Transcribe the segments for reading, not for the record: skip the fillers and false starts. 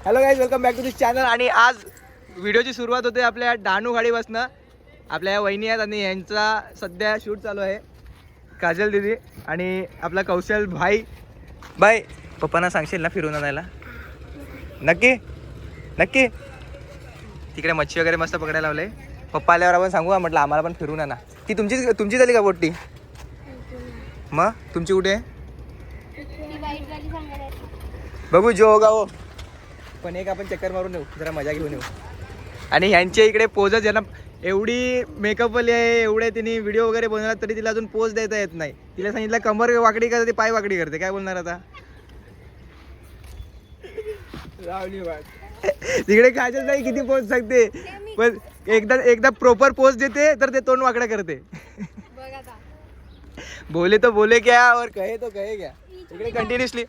Hello guys, welcome back to this channel. आणि आज व्हिडिओची सुरुवात होते आपल्या डहाणू खाडीपासनं. आपल्या या वहिनी आहेत आणि यांचा सध्या शूट चालू आहे. काजल दीदी आणि आपला कौशल भाई. बाय पप्पांना सांगशील ना फिरून आणायला? नक्की नक्की. तिकडे मच्छी वगैरे मस्त पकडायला लावले. पप्पा आल्यावर आपण सांगू का म्हटलं आम्हाला पण फिरून आणा. ती तुमची झाली का बोटी? मग तुमची कुठे आहे? बघू जो होगा हो. पण एक आपण चक्कर मारून येऊ, जरा मजा घेऊन येऊ. आणि ह्यांच्या इकडे पोजच यांना एवढी मेकअपवाली आहे, एवढे तिने व्हिडिओ वगैरे बनवला तरी तिला अजून पोज देता येत नाही. तिला सांगितलं कमर वाकडी करते, पाय वाकडी करते. काय बोलणार आता? तिकडे खायचं नाही किती पोज सांगते, पण एकदा प्रॉपर पोज देते तर ते तोंड वाकडा करते. बोले तो बोले क्या और कहे तो कहे क्या. इकडे कंटिन्युअसली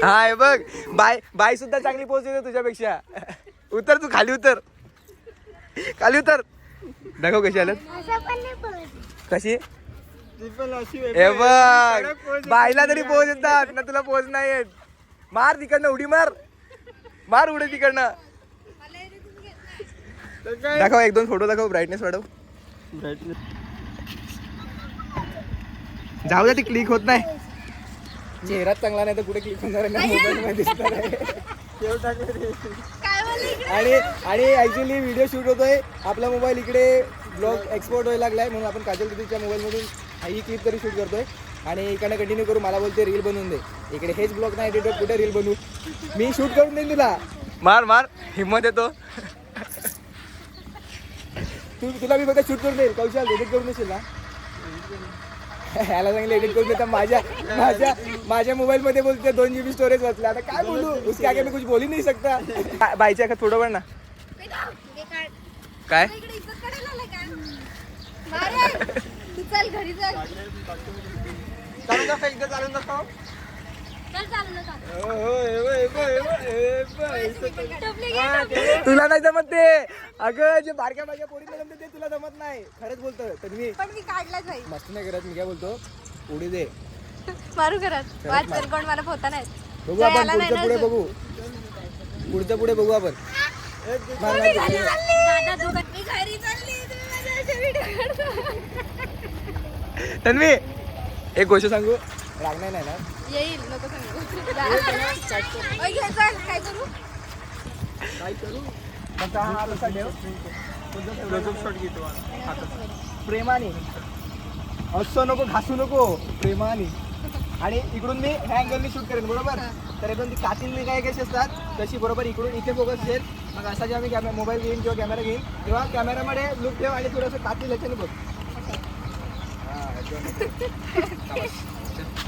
हा बघ, बाय सुद्धा चांगली पोच देते तुझ्यापेक्षा. उतर तू, खाली उतर, खाली उतर. दाखव कशी आलं. कशी हे बघ, बायला तरी पोच येतात ना, तुला पोच नाही येत. मार तिकडनं उडी मार, मार उडी तिकडनं. दाखव एक दोन फोटो दाखव, ब्राईटनेस वाढव. जाऊ दे, ती क्लिक होत नाही. चेहराच चांगला नाही तर कुठे क्लिक होणार आहे? मोबाईल मध्ये दिसणार आहे. आणि ऍक्च्युली व्हिडिओ शूट होतोय. आपला मोबाईल इकडे ब्लॉग एक्सपोर्ट व्हायला लागलाय, म्हणून आपण काजल दीदीच्या मोबाईलमधून ही क्लिप तरी शूट करतोय. आणि इकडे कंटिन्यू करू. मला बोलते रील बनवून दे. इकडे हेच ब्लॉग नाही एडिट, कुठे रील बनवू? मी शूट करून देईन तुला. मार मार, हिम्मत येतो. तुला मी बघा शूट करून देईल. कौशल एडिट करून देशील ना? ह्याला सांगितलं एडिट करून देता. माझ्या मोबाईल मध्ये बोलते 2 GB स्टोरेज वाचलं. आता काय बोलू? उसके आगे मी कुछ बोल ही नहीं सकता. बाईच्या का थोडं पण ना काय तुला नाही जमत ते. अगं जे बारक्या पोरी जमते ते तुला जमत नाही. खरंच बोलतो. तर मी काढलाच मस्त नाही करत. मी काय बोलतो, उडी दे मारू करत कोण मला पोहता नाही. बघू आपण पुढचं पुढे बघू, पुढचं पुढे बघू आपण. तन्वी एक गोष्ट सांगू, रागणार नाही ना? येईल, नको सांगू. काय करू काय करू? हा तसा ठेव. प्रेमाने असं नको, घासू नको, प्रेमाने. आणि इकडून मी ह्या अँगलनी शूट करेन, बरोबर? तर एकदम ती कातील काय कशी असतात तशी बरोबर इकडून इथे फोकस असेल. मग असा जेव्हा मी मोबाईल घेईन किंवा कॅमेरा घेईन तेव्हा कॅमेरामध्ये लुक ठेव आणि थोडंसं कातील ह्याच्याने बघ.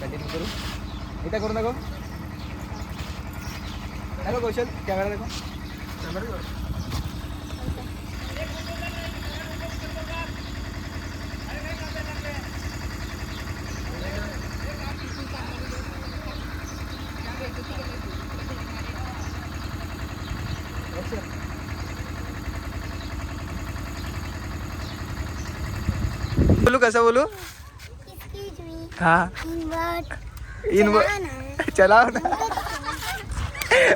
कंटिन्यू करू. इथे करू नको. हॅलो कौशल, कॅमेरा दाखव. बोलू कसं बोलू? हा चला ना,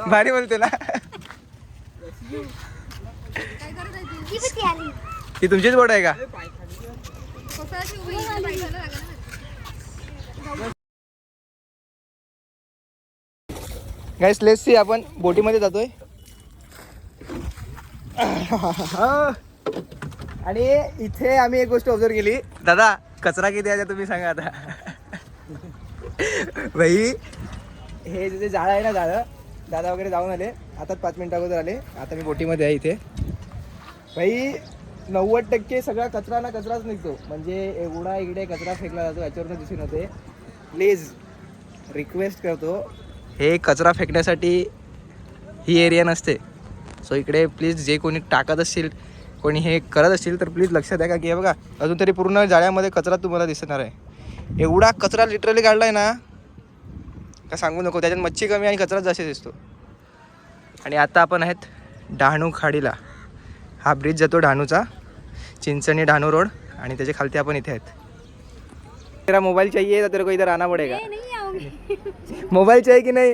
भारी बोलते ना. ही तुमचीच बोट आहे का? गाइस लेट्स सी, आपण बोटीमध्ये जातोय. आणि इथे आम्ही एक गोष्ट ऑब्झर्व केली. दादा कचरा किती आहे तुम्ही सांगा आता. भाई हे जे जाळं आहे ना, जाळं दादा वगैरे जाऊन आले आता 5 मिनिटं अगोदर आले. आता मी बोटीमध्ये आहे इथे. भाई 90% सगळा कचरा ना कचराच निघतो. म्हणजे एवढा इकडे कचरा फेकला जातो, याच्यावरनं दिसून होते. प्लीज रिक्वेस्ट करतो, हे कचरा फेकण्यासाठी ही एरिया नसते. सो इकडे प्लीज जे कोणी टाकत असतील, कोणी हे करत असतील तर प्लीज लक्षात द्या. का की हे बघा अजून तरी पूर्ण जाळ्यामध्ये कचरा तुम्हाला दिसणार आहे. एवढा कचरा लिटरली काढला आहे ना का सांगू नको. त्याच्यात मच्छी कमी आणि कचरा जास्त दिसतो. आणि आता आपण आहेत डहाणू खाडीला. हा ब्रिज जातो डहाणूचा, चिंचणी डहाणू रोड. आणि त्याच्या खालती आपण इथे आहेत. तेरा मोबाईल चाहिए तो तेरे को इधर आना पड़ेगा. नहीं आऊंगी. मोबाईल चाहिए कि नहीं?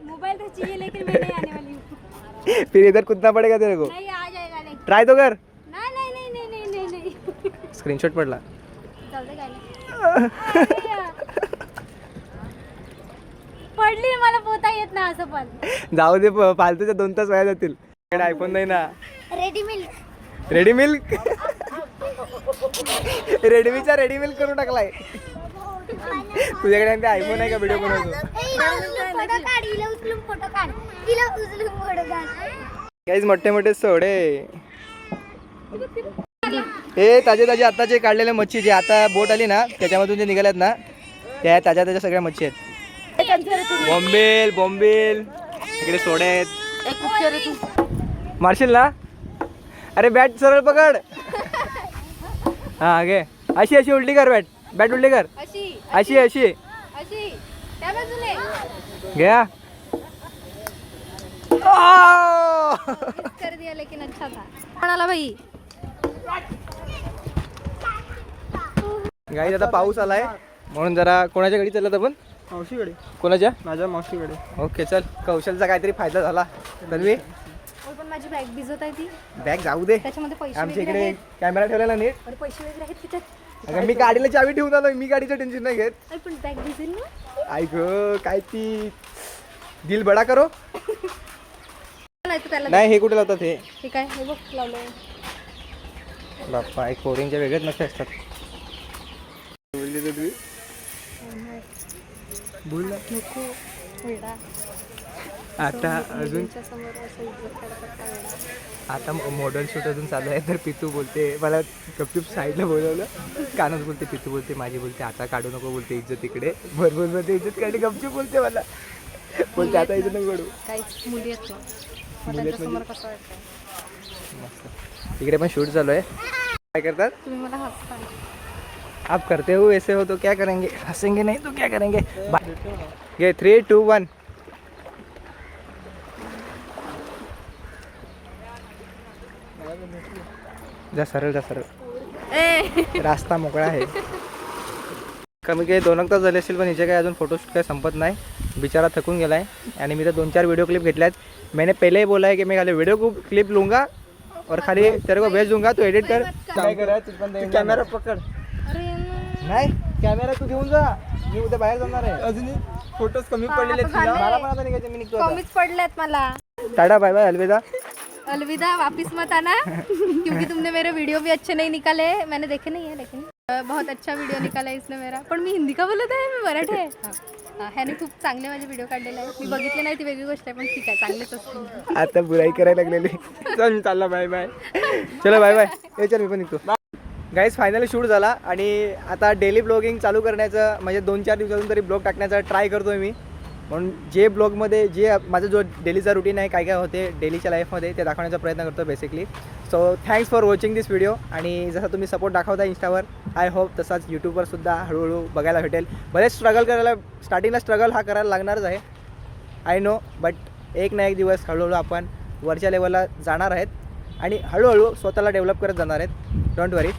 मोबाइल तो चाहिए लेकिन मैं नहीं फिर इधर कूदना पड़ेगा तेरे को. नहीं आ जाएगा नहीं ट्राय तो कर. नाही नाही नाही नाही नाही नाही नाही स्क्रीनशॉट पडला. जाऊ दे काय नाही. पडली मला पोहता येत ना असं पण. जाऊ दे फालतूच्या 2 तास वाया जातील. आयफोन नाही ना. Ready milk ready milk. रेडमीचा रेडी मिल्क करून टाकलाय. तुझ्याकडे आयफोन आहे का व्हिडिओ बनवतो. काहीच मोठे मोठे सोडे. हे ताजे ताजे आताचे काढलेले मच्छी जे आता बोट आली ना त्याच्यामधून जे निघाल्यात ना त्या ताज्या ताज्या सगळ्या मच्छी आहेत. बॉम्बेल बॉम्बेल इकडे सोडे आहेत. मारशील ना. अरे बॅट सरळ पकड. हा घे. अशी अशी उलटी कर. बॅट बॅट उलटी कर. अशी अशी अशी अशी त्या बाजूने घ्या. कर दिया लेकिन अच्छा था. म्हणाला भाई गाईज आता पाऊस आलाय म्हणून जरा कोणाच्या गाडी चालत आपण. मावशीकडे. कोणाच्या. माझ्या मावशीकडे. ओके चल. कौशलचा काहीतरी फायदा झाला. तन्वी पण माझी बॅग भिजत आहे ती. बॅग जाऊ दे. त्याच्यामध्ये पैसे आमच्या वगैरे इकडे आहेत. कॅमेरा ठेवलेला नीट. अरे पैसे वगैरे आहेत त्याच्यात. अगं मी गाडीला चावी ठेवून आलो. मी गाडीचं टेन्शन नाही घेत. अरे पण बॅग भिजेल ना. ऐक काय ती दिल बडा करो. नाही तर त्याला नाही हे कुठे लावतात हे. ठीक आहे हे बघ लावलंय. बाप्पा एक फोरिंगच्या वेगळेच नक्षे असतात. बोल नको वेडा. आता अजून समोर असं इज्जत करतात वेडा. आता मॉडर्न शूट अजून चालू आहे तर पितू बोलते मला गपचूप साईडला बोलवलं. कानच बोलते पितू बोलते माझी बोलते आता काढू नको बोलते इज्जत इकडे. भरपूर बोलते इज्जत काढली. गपचूप बोलते मला बोलते आता इज्जत नको काढू. काहीच मुली आहेत ना. मुली आहेत समोर कसं वाटतं. मस्त. इकडे पण शूट चालू आहे. काय करतात. तुम्ही मला हसता. आप करते हो ऐसे हो तो क्या करेंगे. हंसेंगे नहीं तो क्या करेंगे. ये 3, 2, 1. जा सरळ जा सरळ. ए रास्ता मोकळा आहे. कमी काही 2 तास झाले असतील पण हिचे काही अजून फोटोशूट काही संपत नाही. बिचारा थकून गेला आहे आणि मी तर 2-4 व्हिडिओ क्लिप घेतल्यात. मैंने पहले ही बोला है कि मैं खाली वीडियो क्लिप लूँगा और खाली तेरे को भेज दूंगा तो एडिट कर. काय करायचं कॅमेरा पकड. अरे नाही कॅमेरा तू घेऊन जा. मी उद्या बाहेर जाणार आहे. अजून फोटोज कमी पडलेले आहेत आता तुला. झाले. मला पण आता निघायचं. मी निघतो आता. कमीच पडलेत मला. टाटा बाय बाय अलविदा. अलविदा वापिस मत आना क्योंकि तुमने मेरे वीडियो भी अच्छे नहीं निकाले. मैंने देखे नहीं है लेकिन बहुत अच्छा वीडियो निकाला इसने मेरा. पण मी हिंदी का बोलत आहे. मी मराठी आहे. ह्याने खूप चांगले माझे व्हिडिओ काढलेले आहेत. मी बघितले नाही ती वेगळी गोष्ट आहे पण ठीक आहे चांगलेच असतील. आता बुराई करायला लागलेली. चल मी चालला. Bye bye. चलो बाय बाय. हे चल मी पण निघतो. गाईज फायनली शूट झाला आणि आता डेली ब्लॉगिंग चालू करण्याचं म्हणजे 2-4 दिवसातून तरी ब्लॉग टाकण्याचा ट्राय करतोय मी. म्हणून जे ब्लॉगमध्ये जे माझं जो डेलीचा रुटीन आहे काय काय होते डेलीच्या लाईफमध्ये ते दाखवण्याचा प्रयत्न करतो basically. So thanks for watching this video. आणि जसा तुम्ही सपोर्ट दाखवता इंस्टावर आय होप तसाच यूट्यूबवर सुद्धा हळूहळू बघायला भेटेल. बरेच स्ट्रगल करायला स्टार्टिंगला स्ट्रगल हा करायला लागणारच आहे आय नो. बट एक ना एक दिवस हळूहळू आपण वरच्या लेवलला जाणार आहेत आणि हळूहळू स्वतःला डेव्हलप करत जाणार आहेत. डोंट वरी.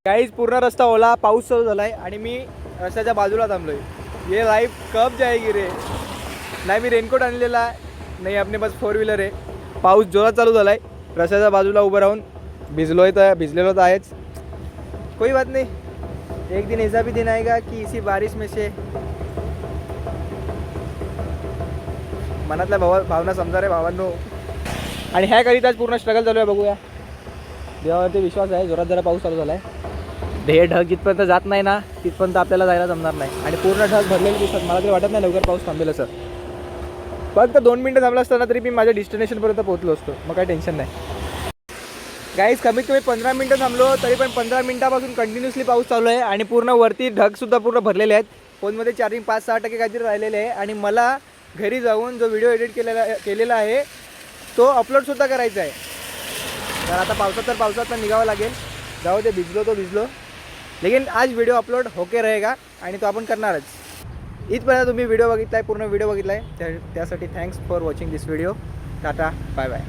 काहीच पूर्ण रस्ता ओला पाऊस चालू झाला आहे आणि मी रस्त्याच्या बाजूला थांबलो आहे. ये लाईफ कब जाएगी रे. नाही मी रेनकोट आणलेला आहे नाही आपले बस 4 व्हीलर आहे. पाऊस जोरात चालू झाला आहे. रस्त्याच्या बाजूला उभं राहून भिजलोय तर भिजलेलो तर आहेच. कोई बात नहीं. एक दिन ऐसा भी दिन आएगा कि इसी बारिश में से मनातल्या भावना समजा रे भावांनो. आणि ह्याकरिताच पूर्ण स्ट्रगल चालू आहे. बघूया देवावरती विश्वास आहे. जोरात जरा पाऊस चालू झाला आहे. हे ढग जिथपर्यंत जात नाही ना तिथपर्यंत आपल्याला जायला जमणार नाही. आणि पूर्ण ढग भरलेले दिसतात. मला तरी वाटत नाही लवकर पाऊस थांबेल असं. फक्त 2 मिनटं थांबलं असताना तरी मी माझ्या डेस्टिनेशनपर्यंत पोहोचलो असतो. मग काही टेन्शन नाही. गाईज कमीत कमी 15 मिनटं थांबलो तरी पण 15 मिनटापासून कंटिन्युअसली पाऊस चालू आहे आणि पूर्ण वरती ढगसुद्धा पूर्ण भरलेले आहेत. फोनमध्ये चार्जिंग 5-6% काहीतरी राहिलेले आहे आणि मला घरी जाऊन जो व्हिडिओ एडिट केलेला आहे तो अपलोडसुद्धा करायचा आहे. तर आता पावसात निघावं लागेल. जाऊ दे भिजलो तो भिजलो लेकिन आज व्हिडिओ अपलोड होके रहेगा आणि तो आपण करणारच. इथपर्यंत तुम्ही व्हिडिओ बघितला आहे पूर्ण व्हिडिओ बघितला आहे त्यासाठी thanks for watching this video. Tata bye bye.